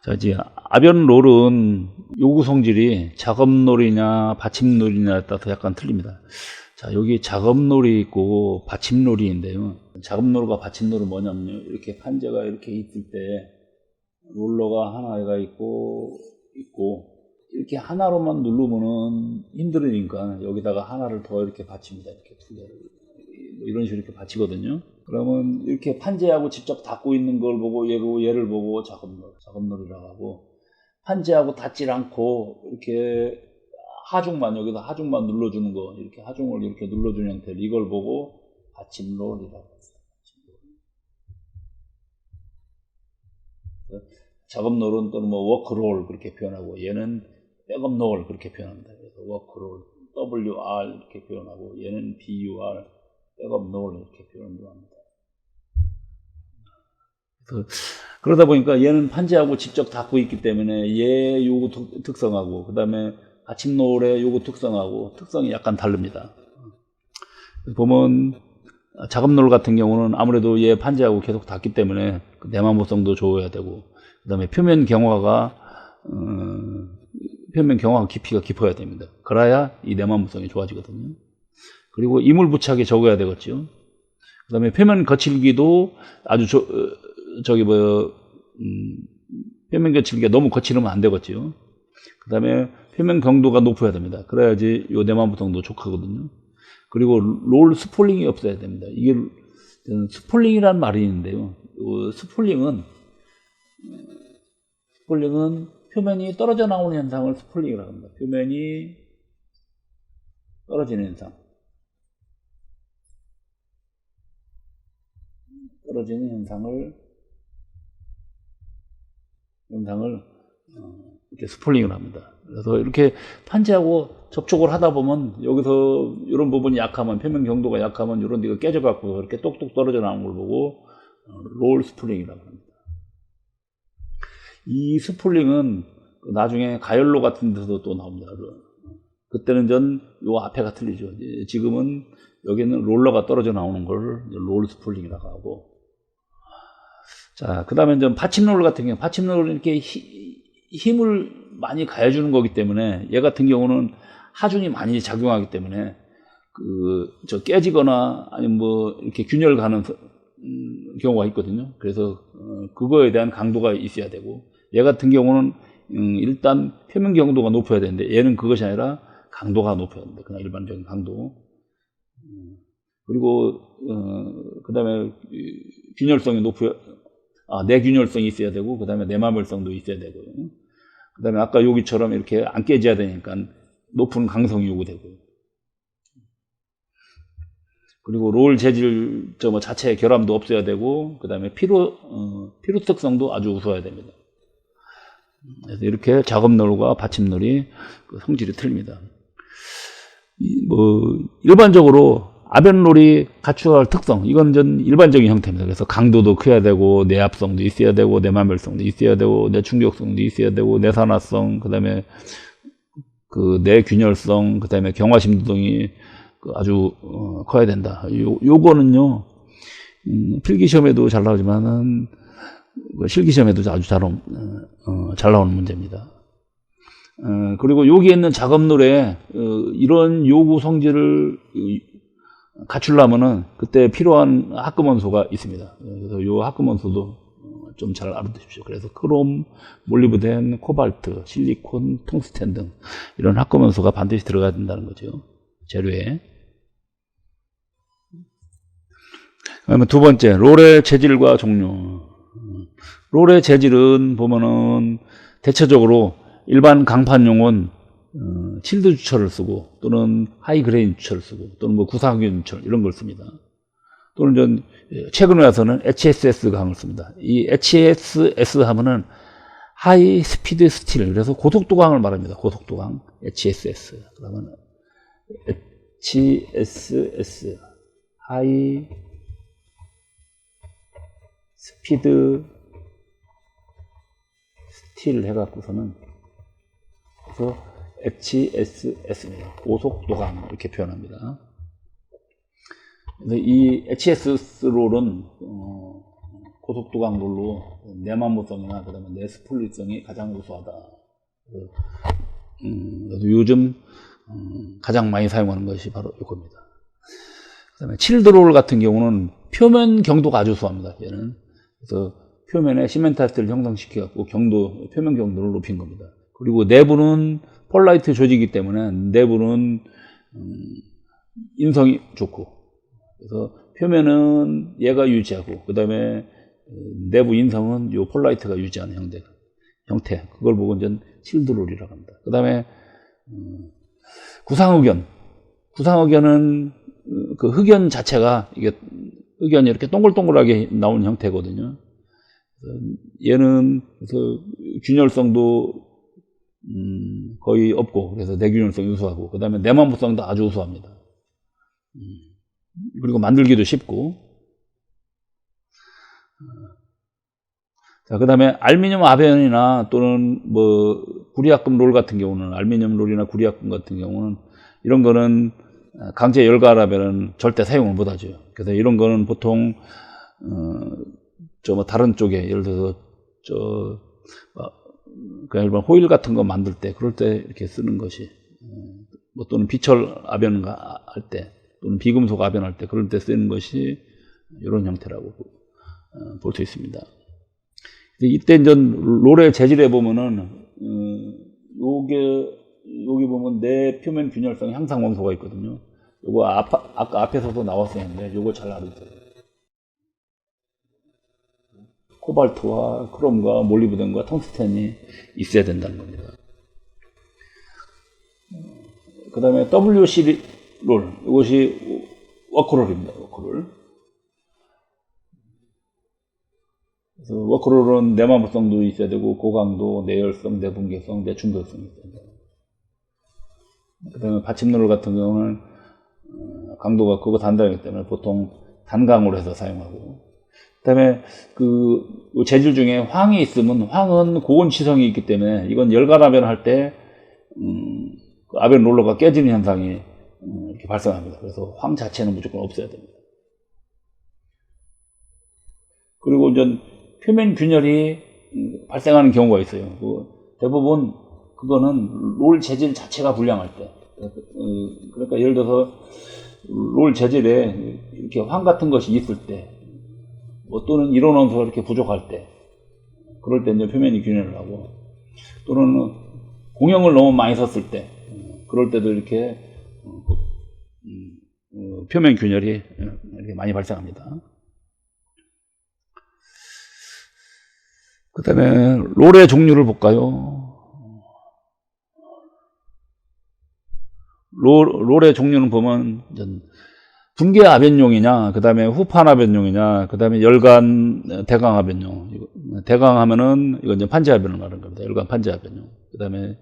자, 이제 아변롤은 요구 성질이 작업롤이냐 받침롤이냐에 따라서 약간 틀립니다. 자, 여기 작업롤이 있고 받침롤이 있는데요. 작업롤과 받침롤은 뭐냐면요. 이렇게 판재가 이렇게 있을 때 롤러가 하나가 있고 이렇게 하나로만 누르면은 힘들으니까 여기다가 하나를 더 이렇게 받칩니다. 이렇게 두 개를. 이런 식으로 이렇게 받치거든요. 그러면 이렇게 판재하고 직접 닿고 있는 걸 보고 얘를 보고 작업롤이라고 하고, 판재하고 닿질 않고 이렇게 하중만, 여기서 하중만 눌러주는 거, 이렇게 하중을 이렇게 눌러주는 형태를, 이걸 보고 받침롤이라고 합니다. 작업롤은 또는 뭐 워크롤 그렇게 표현하고, 얘는 백업롤 그렇게 표현합니다. 그래서 워크롤 WR 이렇게 표현하고, 얘는 BUR 백업롤 이렇게 표현도 합니다. 그러다 보니까 얘는 판재하고 직접 닿고 있기 때문에 얘 요구 특성하고 그 다음에 받침롤의 요구 특성하고 특성이 약간 다릅니다. 보면 작업롤 같은 경우는 아무래도 얘 판재하고 계속 닿기 때문에 내마모성도 좋아야 되고, 그 다음에 표면 경화가 깊이가 깊어야 됩니다. 그래야 이 내마모성이 좋아지거든요. 그리고 이물 부착이 적어야 되겠죠. 그 다음에 표면 거칠기도 아주 표면 거칠기가 너무 거칠으면 안 되겠죠. 그 다음에 표면 경도가 높아야 됩니다. 그래야지 요 내마모성도 좋거든요. 그리고 롤 스폴링이 없어야 됩니다. 이게 스폴링이란 말이 있는데요. 스폴링은 표면이 떨어져 나오는 현상을 스폴링이라고 합니다. 표면이 떨어지는 현상. 떨어지는 현상을 이렇게 스폴링을 합니다. 그래서 이렇게 판재하고 접촉을 하다 보면 여기서 이런 부분이 약하면, 표면 경도가 약하면 이런 데가 깨져갖고 이렇게 똑똑 떨어져 나오는 걸 보고 롤 스폴링이라고 합니다. 이 스폴링은 나중에 가열로 같은 데서 또 나옵니다. 그때는 요 앞에가 틀리죠. 지금은 여기는 롤러가 떨어져 나오는 걸 롤 스폴링이라고 하고, 자, 그 다음에 받침롤 같은 경우, 받침롤은 이렇게 힘을 많이 가해주는 거기 때문에, 얘 같은 경우는 하중이 많이 작용하기 때문에, 깨지거나, 아니면 이렇게 균열 가는 경우가 있거든요. 그래서, 그거에 대한 강도가 있어야 되고, 얘 같은 경우는, 일단 표면 경도가 높아야 되는데, 얘는 그것이 아니라 강도가 높아야 됩니다. 그냥 일반적인 강도. 그리고, 그 다음에, 균열성이 내균열성이 있어야 되고, 그 다음에 내마멸성도 있어야 되고요. 그 다음에 아까 여기처럼 이렇게 안 깨져야 되니까 높은 강성이 요구되고요. 그리고 롤 재질 자체의 결함도 없어야 되고, 그 다음에 피로 특성도 아주 우수해야 됩니다. 그래서 이렇게 작업롤과 받침롤이 성질이 틀립니다. 일반적으로 아변롤이 갖추어야 할 특성, 이건 일반적인 형태입니다. 그래서 강도도 커야 되고, 내압성도 있어야 되고, 내마멸성도 있어야 되고, 내충격성도 있어야 되고, 내산화성, 그 다음에 내균열성, 그 다음에 경화심도 등이 아주 커야 된다. 요거는요, 필기시험에도 잘 나오지만은 실기시험에도 아주 잘 나오는 문제입니다. 그리고 여기에 있는 작업롤에 이런 요구 성질을 갖추려면은 그때 필요한 합금원소가 있습니다. 그래서 이 합금원소도 좀 잘 알아두십시오. 그래서 크롬, 몰리브덴, 코발트, 실리콘, 퉁스텐 등 이런 합금원소가 반드시 들어가야 된다는 거죠. 재료에. 그다음에 두 번째, 롤의 재질과 종류. 롤의 재질은 보면은 대체적으로 일반 강판용은 칠드 주철을 쓰고, 또는 하이그레인 주철을 쓰고, 또는 구사학연 주철 이런 걸 씁니다. 또는 최근에 와서는 HSS 강을 씁니다. 이 HSS 하면은 하이 스피드 스틸, 그래서 고속도강을 말합니다. 고속도강 HSS. 그러면 HSS 하이 스피드 스틸 해갖고서는, 그래서 HSS입니다. 고속도강 이렇게 표현합니다. 그래서 이 HSS 롤은 고속도강 롤로 내만무성이나 그다음에 내스플릿성이 가장 우수하다. 그래서 요즘 가장 많이 사용하는 것이 바로 이겁니다. 그다음에 칠드롤 같은 경우는 표면 경도가 아주 우수합니다. 얘는 그래서 표면에 시멘트를 형성시켜 갖고 표면 경도를 높인 겁니다. 그리고 내부는 폴라이트 조직이기 때문에 내부는 인성이 좋고, 그래서 표면은 얘가 유지하고 그다음에 내부 인성은 요 폴라이트가 유지하는 형태, 그걸 보고 이제 칠드롤이라고 합니다. 그다음에 구상흑연은 그 흑연 자체가 이게 흑연이 이렇게 동글동글하게 나오는 형태거든요. 얘는 그래서 균열성도 거의 없고, 그래서 내균열성이 우수하고, 그 다음에 내만무성도 아주 우수합니다. 그리고 만들기도 쉽고. 자, 그 다음에 알루미늄 아변이나 또는 뭐 구리압금 롤 같은 경우는, 알루미늄 롤이나 구리압금 같은 경우는 이런 거는 강제 열갈하면은 절대 사용을 못 하죠. 그래서 이런 거는 보통 뭐 다른 쪽에, 예를 들어서 그냥 일반 호일 같은 거 만들 때, 그럴 때 이렇게 쓰는 것이, 뭐 또는 비철 아변 할 때, 또는 비금속 아변 할 때, 그럴 때 쓰는 것이 이런 형태라고 볼 수 있습니다. 이때 이제 롤의 재질에 보면은 여기 보면 내 표면 균열성 향상 원소가 있거든요. 요거 아까 앞에서도 나왔었는데 요거 잘 알아두세요. 코발트와 크롬과 몰리브덴과 텅스텐이 있어야 된다는 겁니다. 그 다음에 WC 롤, 이것이 워크롤입니다. 워크롤. 그래서 워크롤은 내만무성도 있어야 되고, 고강도, 내열성, 내분계성, 내충돌성이 있어야 됩니다. 그 다음에 받침롤 같은 경우는 강도가 크고 단단하기 때문에 보통 단강으로 해서 사용하고, 그 다음에 그 재질 중에 황이 있으면, 황은 고온 치성이 있기 때문에 이건 열갈 아변을 할 때 그 아변 롤러가 깨지는 현상이 이렇게 발생합니다. 그래서 황 자체는 무조건 없어야 됩니다. 그리고 이제 표면 균열이 발생하는 경우가 있어요. 대부분 그거는 롤 재질 자체가 불량할 때, 그러니까 예를 들어서 롤 재질에 이렇게 황 같은 것이 있을 때, 뭐 또는 이론원소가 이렇게 부족할 때, 그럴 때 이제 표면이 균열을 하고, 또는 공형을 너무 많이 썼을 때, 그럴 때도 이렇게 표면 균열이 이렇게 많이 발생합니다. 그 다음에 롤의 종류를 볼까요? 롤의 종류는 보면 분계 아변용이냐, 그 다음에 후판 아변용이냐, 그 다음에 열간 대강 아변용. 대강 하면은 이건 이제 판재 아변을 말하는 겁니다. 열간 판재 아변용. 그 다음에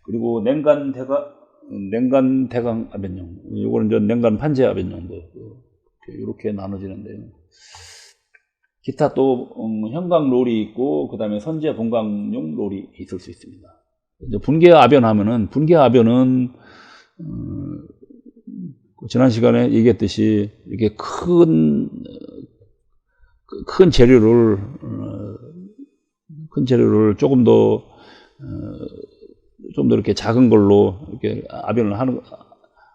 그리고 냉간 대강 아변용. 이거는 이제 냉간 판재 아변용도 이렇게 나눠지는데요. 기타 또 형광 롤이 있고, 그 다음에 선제 본광용 롤이 있을 수 있습니다. 이제 분계 아변하면은, 분계 아변은 지난 시간에 얘기했듯이 이렇게 큰 재료를 조금 더 이렇게 작은 걸로 이렇게 아변을 하는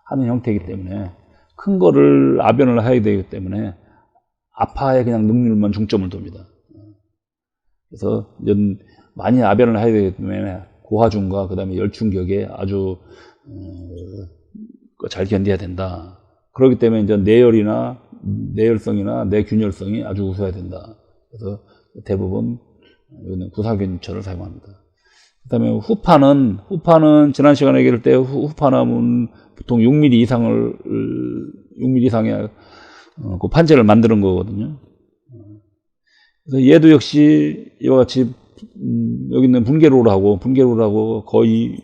형태이기 때문에, 큰 거를 아변을 해야 되기 때문에 아파의 그냥 능률만 중점을 둡니다. 그래서 이제 많이 아변을 해야 되기 때문에 고하중과 그 다음에 열충격에 아주 잘 견뎌야 된다. 그렇기 때문에 이제 내열성이나 내균열성이 아주 우수해야 된다. 그래서 대부분 구사균철을 사용합니다. 그 다음에 후판은 지난 시간에 얘기할 때 후판하면 보통 6mm 이상의 그 판재를 만드는 거거든요. 그래서 얘도 역시 이와 같이 여기 있는 분계롤하고 거의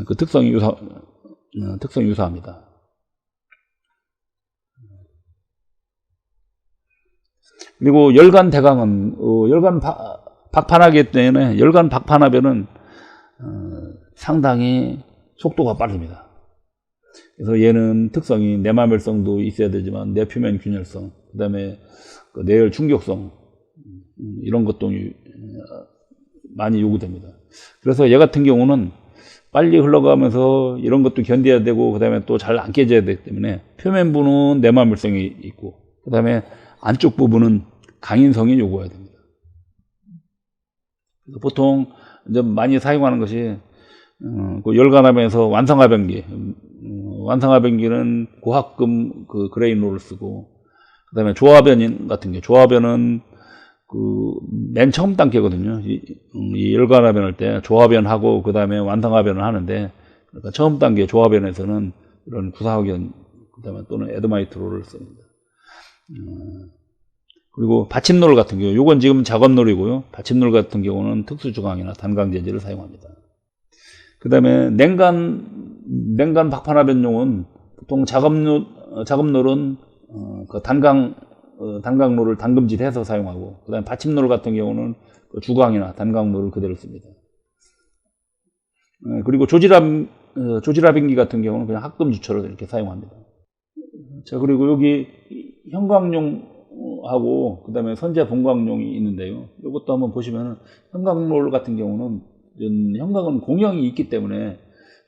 그 특성이 유사합니다. 그리고 열간 대강은 열간 박판하기 때문에, 열간 박판하변은 상당히 속도가 빠릅니다. 그래서 얘는 특성이 내마멸성도 있어야 되지만 내표면 균열성, 그 다음에 그 내열 충격성, 이런 것도 많이 요구됩니다. 그래서 얘 같은 경우는 빨리 흘러가면서 이런 것도 견뎌야 되고, 그 다음에 또 잘 안 깨져야 되기 때문에 표면부는 내마물성이 있고, 그 다음에 안쪽 부분은 강인성이 요구해야 됩니다. 그래서 보통 이제 많이 사용하는 것이 그 열간압에서 완성화변기, 완성화변기는 고합금 그 그레인롤을 쓰고, 그 다음에 조화변 같은 게, 조화변은 그 맨 처음 단계거든요. 이 열간화변 할 때 조화변하고 그 다음에 완성화변을 하는데, 그러니까 처음 단계 조화변에서는 이런 구사화견, 그 다음에 또는 에드마이트롤을 씁니다. 그리고 받침롤 같은 경우, 요건 지금 작업롤이고요. 받침롤 같은 경우는 특수주강이나 단강재질을 사용합니다. 그 다음에 냉간 박판화변용은 보통 작업롤은 그 단강롤을 단금질해서 사용하고, 그 다음에 받침롤 같은 경우는 그 주강이나 단강롤을 그대로 씁니다. 그리고 조지라빙기 같은 경우는 그냥 합금주처럼 이렇게 사용합니다. 자, 그리고 여기 형광용하고 그 다음에 선제 본광용이 있는데요. 이것도 한번 보시면, 형광롤 같은 경우는 형광은 공형이 있기 때문에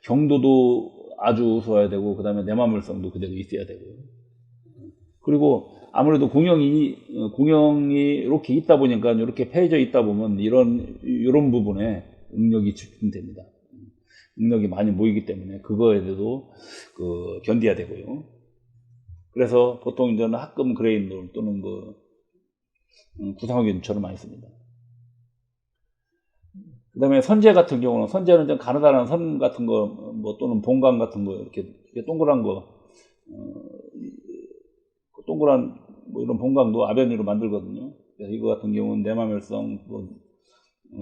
경도도 아주 좋아야 되고, 그 다음에 내마물성도 그대로 있어야 되고요. 그리고 아무래도 공형이 이렇게 있다 보니까, 이렇게 패져 있다 보면 이런 부분에 응력이 집중됩니다. 응력이 많이 모이기 때문에 그거에도 견뎌야 되고요. 그래서 보통 이제는 합금 그레인롤 또는 구상화균처럼 많이 씁니다. 그 다음에 선제 같은 경우는, 선제는 좀 가느다란 선 같은 거, 또는 봉강 같은 거, 이렇게 동그란 거, 동그란 이런 봉강도 아변으로 만들거든요. 그래서 이거 같은 경우는 내마멸성,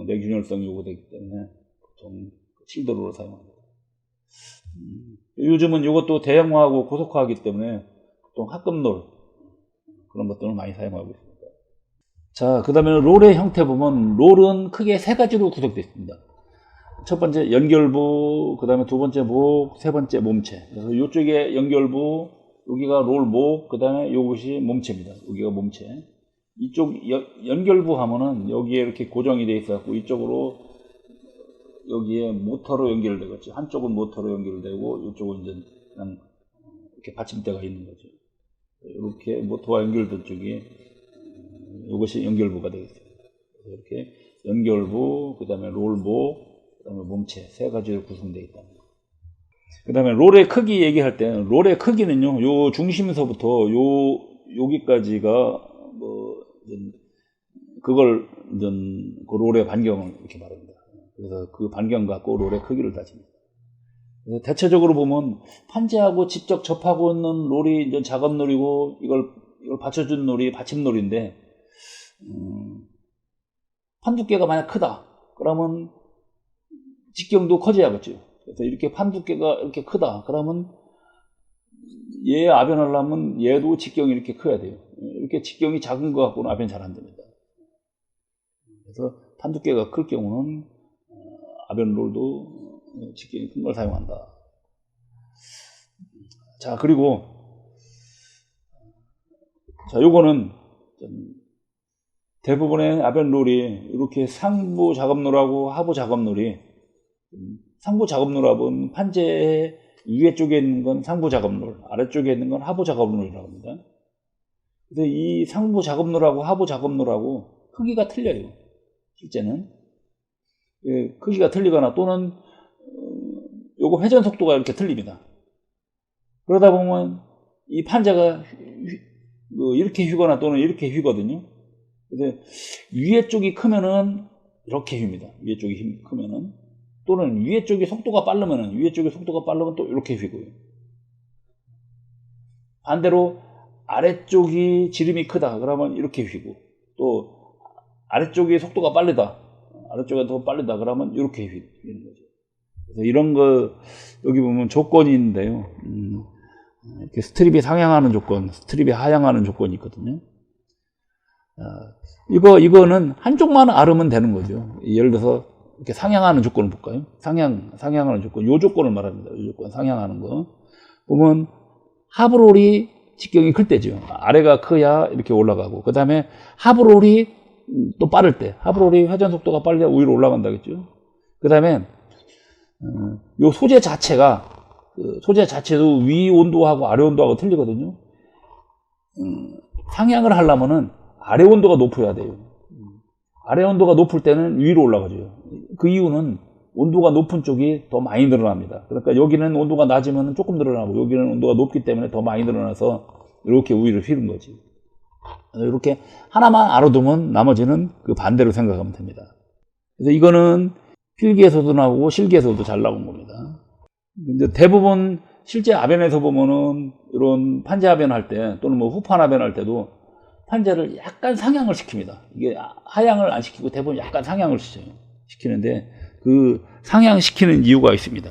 내균열성이 요구되기 때문에 보통 칠도로를 사용합니다. 요즘은 이것도 대형화하고 고속화하기 때문에 보통 합금롤, 그런 것들을 많이 사용하고 있습니다. 자, 그 다음에 롤의 형태 보면, 롤은 크게 세 가지로 구성되어 있습니다. 첫 번째 연결부, 그 다음에 두 번째 목, 세 번째 몸체. 그래서 이쪽에 연결부, 여기가 롤목, 그 다음에 이것이 몸체입니다. 여기가 몸체. 이쪽 연결부 하면은 여기에 이렇게 고정이 되어 있어갖고, 이쪽으로 여기에 모터로 연결되겠죠. 한쪽은 모터로 연결되고, 이쪽은 이제 그냥 이렇게 받침대가 있는 거죠. 이렇게 모터와 연결된 쪽이 이것이 연결부가 되겠어요. 이렇게 연결부, 그 다음에 롤목, 그 다음에 몸체, 세 가지로 구성되어 있다. 그 다음에 롤의 크기 얘기할 때, 롤의 크기는요, 요 중심에서부터 여기까지가 그걸 그 롤의 반경을 이렇게 말합니다. 그래서 그 반경 갖고 롤의 크기를 따집니다. 그래서 대체적으로 보면 판재하고 직접 접하고 있는 롤이 이제 작업롤이고, 이걸 받쳐준 롤이 받침롤인데, 판 두께가 만약 크다 그러면 직경도 커져야겠죠. 그래서 이렇게 판 두께가 이렇게 크다 그러면 얘 아변하려면 얘도 직경이 이렇게 커야 돼요. 이렇게 직경이 작은 거 갖고는 아변 잘 안 됩니다. 그래서 판 두께가 클 경우는 아변롤도 직경이 큰 걸 사용한다. 자, 그리고 요거는 대부분의 아변롤이 이렇게 상부 작업롤하고 하부 작업롤이, 상부 작업롤하고는 판재 위에 쪽에 있는 건 상부 작업롤, 아래쪽에 있는 건 하부 작업롤이라고 합니다. 그래서 이 상부 작업롤하고 하부 작업롤하고 크기가 틀려요. 실제는 크기가 틀리거나 또는 요거 회전 속도가 이렇게 틀립니다. 그러다 보면 이 판재가 이렇게 휘거나 또는 이렇게 휘거든요. 그래서 위에 쪽이 크면은 이렇게 휩니다. 위에 쪽이 크면은, 또는 위에 쪽이 속도가 빠르면은, 또 이렇게 휘고요. 반대로 아래쪽이 지름이 크다 그러면 이렇게 휘고, 또 아래쪽이 속도가 빠르다, 아래쪽이 더 빠르다 그러면 이렇게 휘는 거죠. 그래서 이런 거 여기 보면 조건이 있는데요. 이렇게 스트립이 상향하는 조건, 스트립이 하향하는 조건이 있거든요. 이거는 한쪽만 앓으면 되는 거죠. 예를 들어서 이렇게 상향하는 조건을 볼까요? 상향하는 조건, 요 조건을 말합니다. 요 조건, 상향하는 거. 보면 하브롤이 직경이 클 때죠. 아래가 커야 이렇게 올라가고, 그 다음에 하브롤이 또 빠를 때, 하브롤이 회전 속도가 빨리 위로 올라간다겠죠. 그 다음에 요 소재 자체가, 소재 자체도 위 온도하고 아래 온도하고 틀리거든요. 상향을 하려면은 아래 온도가 높아야 돼요. 아래 온도가 높을 때는 위로 올라가죠. 그 이유는 온도가 높은 쪽이 더 많이 늘어납니다. 그러니까 여기는 온도가 낮으면 조금 늘어나고, 여기는 온도가 높기 때문에 더 많이 늘어나서 이렇게 위로 휘는 거지. 이렇게 하나만 알아두면 나머지는 그 반대로 생각하면 됩니다. 그래서 이거는 필기에서도 나오고 실기에서도 잘 나온 겁니다. 근데 대부분 실제 아변에서 보면은 이런 판재 아변 할 때, 또는 뭐 후판 아변 할 때도 판재를 약간 상향을 시킵니다. 이게 하향을 안 시키고 대부분 약간 상향을 시키는데, 그 상향시키는 이유가 있습니다.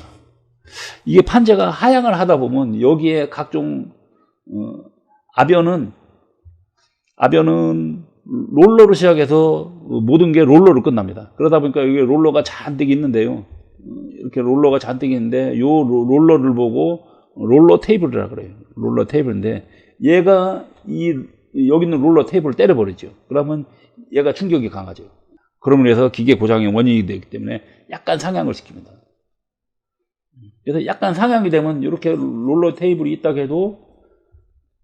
이게 판재가 하향을 하다 보면 여기에 각종 아변은 롤러로 시작해서 모든 게 롤러로 끝납니다. 그러다 보니까 여기 롤러가 잔뜩 있는데요. 이렇게 롤러가 잔뜩 있는데 요 롤러를 보고 롤러 테이블이라 그래요. 롤러 테이블인데 얘가 여기 있는 롤러 테이블을 때려버리죠. 그러면 얘가 충격이 강하죠. 그러면 해서 기계 고장의 원인이 되기 때문에 약간 상향을 시킵니다. 그래서 약간 상향이 되면 이렇게 롤러 테이블이 있다고 해도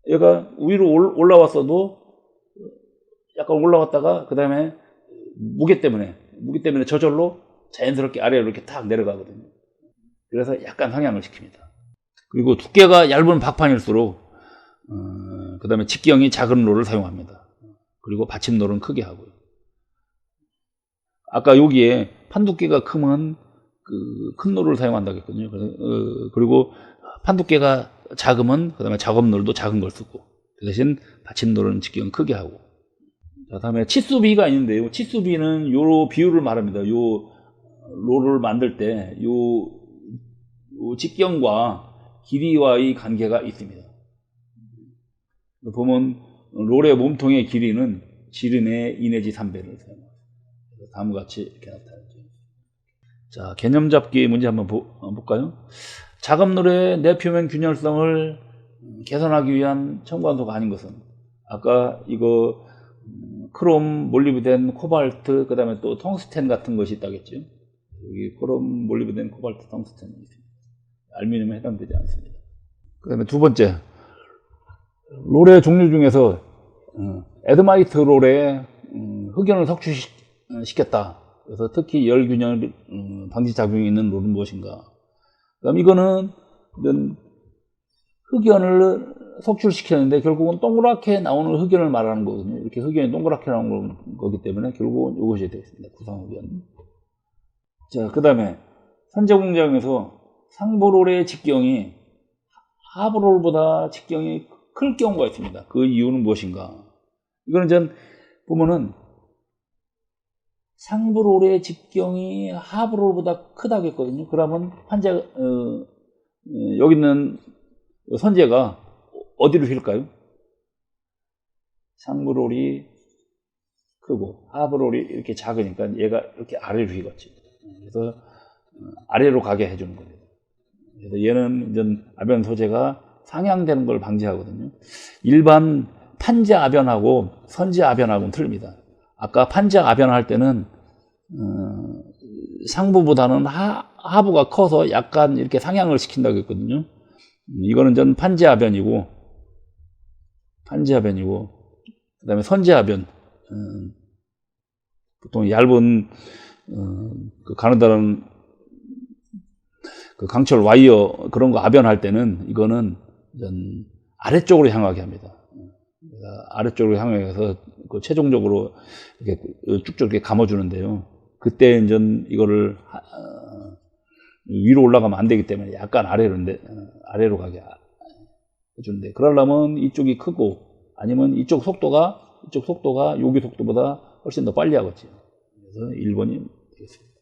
얘가 위로 올라왔어도 약간 올라왔다가 그 다음에 무게 때문에 저절로 자연스럽게 아래로 이렇게 탁 내려가거든요. 그래서 약간 상향을 시킵니다. 그리고 두께가 얇은 박판일수록 그 다음에 직경이 작은 롤을 사용합니다. 그리고 받침롤은 크게 하고요. 아까 여기에 판두께가 크면 그 큰 롤을 사용한다고 했거든요. 그리고 판두께가 작으면 그 다음에 작업롤도 작은 걸 쓰고, 그 대신 받침롤은 직경 크게 하고. 자, 다음에 치수비가 있는데요. 치수비는 요 비율을 말합니다. 요 롤을 만들 때 요 직경과 길이와의 관계가 있습니다. 보면 롤의 몸통의 길이는 지름의 2 내지 3배를 사용합니다. 다음과 같이 이렇게 나타나죠. 자, 개념 잡기 문제 한번 볼까요? 작업롤의 내표면 균열성을 개선하기 위한 첨가원소가 아닌 것은, 아까 이거 크롬, 몰리브덴, 코발트, 그 다음에 또 텅스텐 같은 것이 있다겠죠. 여기 크롬, 몰리브덴, 코발트, 텅스텐이 있습니다. 알루미늄에 해당되지 않습니다. 그 다음에 두 번째, 롤의 종류 중에서 에드마이트 롤에 흑연을 석출시켰다. 그래서 특히 열균열 방지 작용이 있는 롤은 무엇인가? 그다음 이거는 흑연을 석출시켰는데 결국은 동그랗게 나오는 흑연을 말하는 거거든요. 이렇게 흑연이 동그랗게 나오는 거기 때문에 결국은 이것이 되겠습니다. 구상흑연. 자, 그 다음에 선제 공장에서 상부롤의 직경이 하부롤보다 직경이 클 경우가 있습니다. 그 이유는 무엇인가? 이거는 전 보면은 상부롤의 직경이 하부롤보다 크다고 했거든요. 그러면 여기 있는 선재가 어디로 휠까요? 상부롤이 크고 하부롤이 이렇게 작으니까 얘가 이렇게 아래로 휘겠죠. 그래서 아래로 가게 해주는 겁니다. 그래서 얘는 이제 아변 소재가 상향되는 걸 방지하거든요. 일반 판재 아변하고 선재 아변하고는 틀립니다. 아까 판재 아변 할 때는 상부보다는 하부가 커서 약간 이렇게 상향을 시킨다고 했거든요. 이거는 전 판재 아변이고 그 다음에 선재 아변, 보통 얇은 그 가느다란 그 강철 와이어 그런 거 아변할 때는 이거는 아래쪽으로 향하게 합니다. 아래쪽으로 향해서 그 최종적으로 이렇게 쭉쭉 이렇게 감아주는데요. 그때 이제 이거를 위로 올라가면 안 되기 때문에 약간 아래로 가게 해주는데, 그러려면 이쪽이 크고 아니면 이쪽 속도가 여기 속도보다 훨씬 더 빨리 하겠죠. 그래서 1번이 되겠습니다.